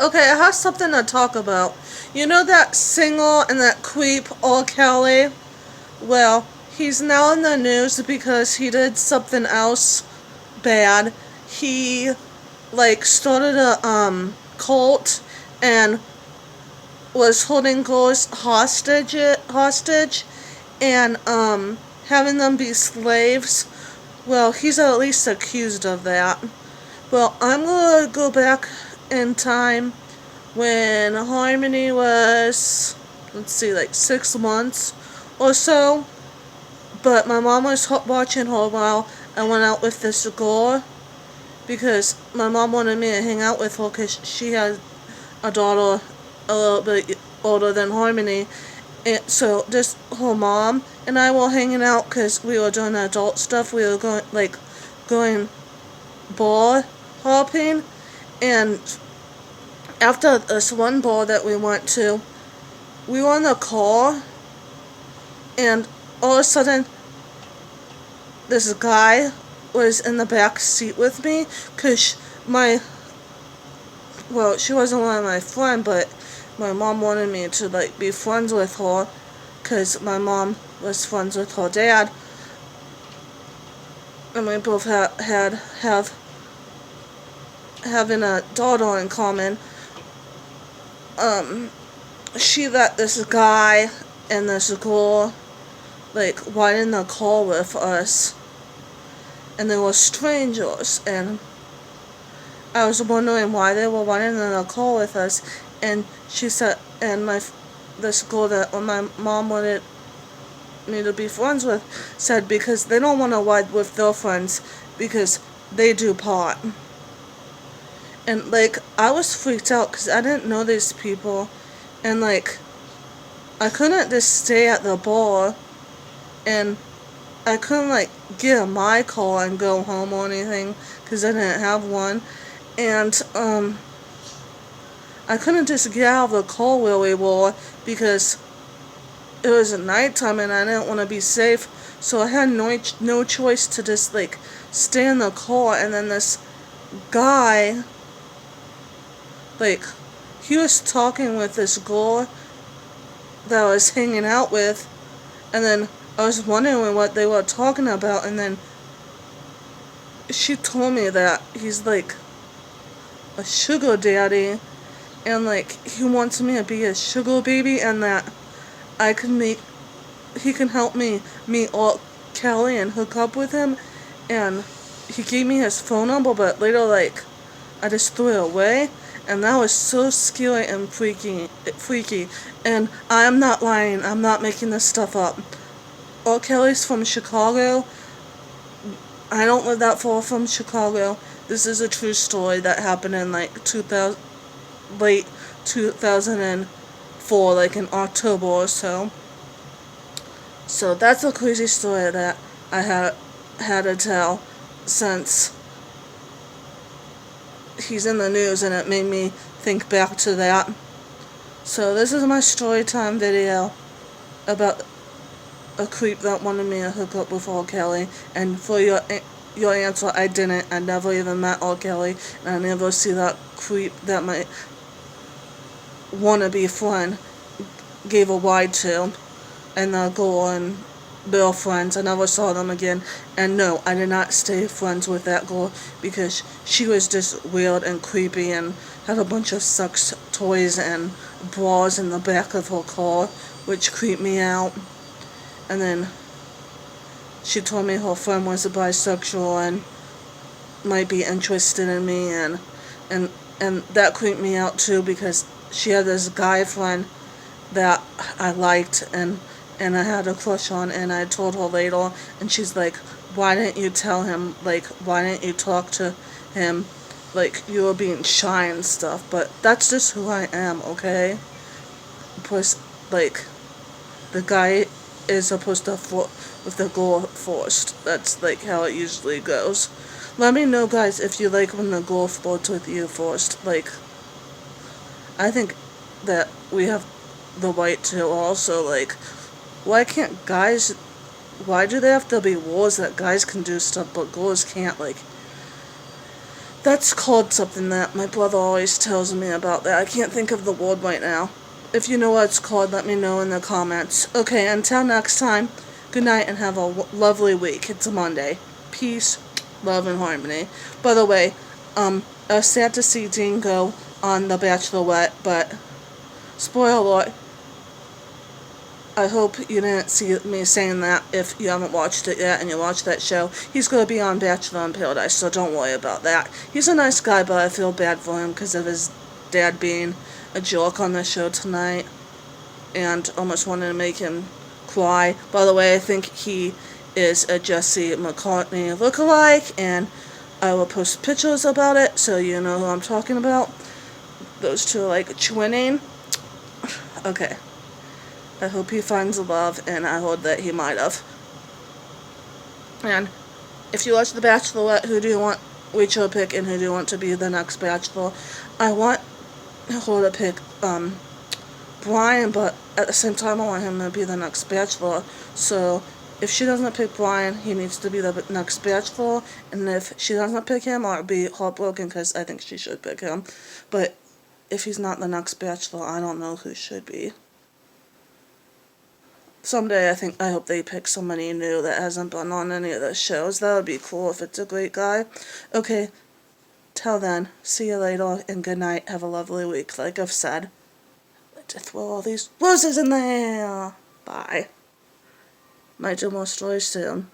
Okay, I have something to talk about. You know that singer and that creep, R. Kelly? Well, he's now in the news because he did something else bad. He started a cult and was holding girls hostage and having them be slaves. Well, he's at least accused of that. Well, I'm gonna go back in time when Harmony was, let's see, like 6 months or so. But my mom was watching her while I went out with this girl because my mom wanted me to hang out with her because she had a daughter a little bit older than Harmony. And so just her mom and I were hanging out because we were doing adult stuff. We were going ball hopping, and after this one ball that we went to, we were in the car, and all of a sudden, this guy was in the back seat with me, cause she wasn't one of my friends, but my mom wanted me to be friends with her, cause my mom was friends with her dad, and we both have having a daughter in common. Um, she let this guy and this girl ride in the car with us, and they were strangers, and I was wondering why they were riding in the car with us, and she said, and this girl that my mom wanted me to be friends with said because they don't want to ride with their friends because they do pot. And I was freaked out because I didn't know these people, and I couldn't just stay at the bar, and I couldn't get in my car and go home or anything because I didn't have one, and I couldn't just get out of the car where we were because it was at nighttime and I didn't want to be safe, so I had no choice to just stay in the car. And then this guy, like he was talking with this girl that I was hanging out with, and then I was wondering what they were talking about, and then she told me that he's a sugar daddy, and he wants me to be his sugar baby, and that he can help me meet Kelly and hook up with him, and he gave me his phone number, but later I just threw it away, and that was so scary and freaky, and I am not lying, I'm not making this stuff up. Kelly's from Chicago. I don't live that far from Chicago. This is a true story that happened in 2000, late 2004, in October or so. So that's a crazy story that I had to tell, since he's in the news and it made me think back to that. So this is my story time video about a creep that wanted me to hook up with R. Kelly. And for your answer, I didn't. I never even met R. Kelly, and I never see that creep that my wannabe friend gave a ride to, and the girl and their friends. I never saw them again. And no, I did not stay friends with that girl because she was just weird and creepy and had a bunch of sex toys and bras in the back of her car, which creeped me out. And then she told me her friend was a bisexual and might be interested in me, and that creeped me out too because she had this guy friend that I liked and I had a crush on, and I told her later, and she's like, why didn't you tell him, why didn't you talk to him, you were being shy and stuff. But that's just who I am, okay? Plus, the guy is supposed to flirt with the girl first. That's how it usually goes. Let me know, guys, if you like when the girl flirts with you first. I think that we have the right to also, why can't guys, why do there have to be rules that guys can do stuff but girls can't? That's called something that my brother always tells me about that. I can't think of the word right now. If you know what it's called, let me know in the comments. Okay, until next time, good night and have a lovely week. It's a Monday. Peace, love, and harmony. By the way, I was sad to see Dean go on The Bachelorette, but spoiler alert, I hope you didn't see me saying that if you haven't watched it yet and you watched that show. He's going to be on Bachelor in Paradise, so don't worry about that. He's a nice guy, but I feel bad for him because of his dad being a joke on the show tonight and almost wanted to make him cry. By the way, I think he is a Jesse McCartney lookalike, and I will post pictures about it so you know who I'm talking about. Those two are like twinning. Okay. I hope he finds love, and I hope that he might have. And if you watch The Bachelorette, who do you want Rachel to pick, and who do you want to be the next Bachelor? I want her to pick Brian, but at the same time, I want him to be the next Bachelor. So if she doesn't pick Brian, he needs to be the next Bachelor. And if she doesn't pick him, I'll be heartbroken because I think she should pick him. But if he's not the next Bachelor, I don't know who should be. Someday I hope they pick somebody new that hasn't been on any of the shows. That would be cool if it's a great guy. Okay, till then, see you later and good night. Have a lovely week. Like I've said, let's throw all these roses in there. Bye. Might do more stories soon.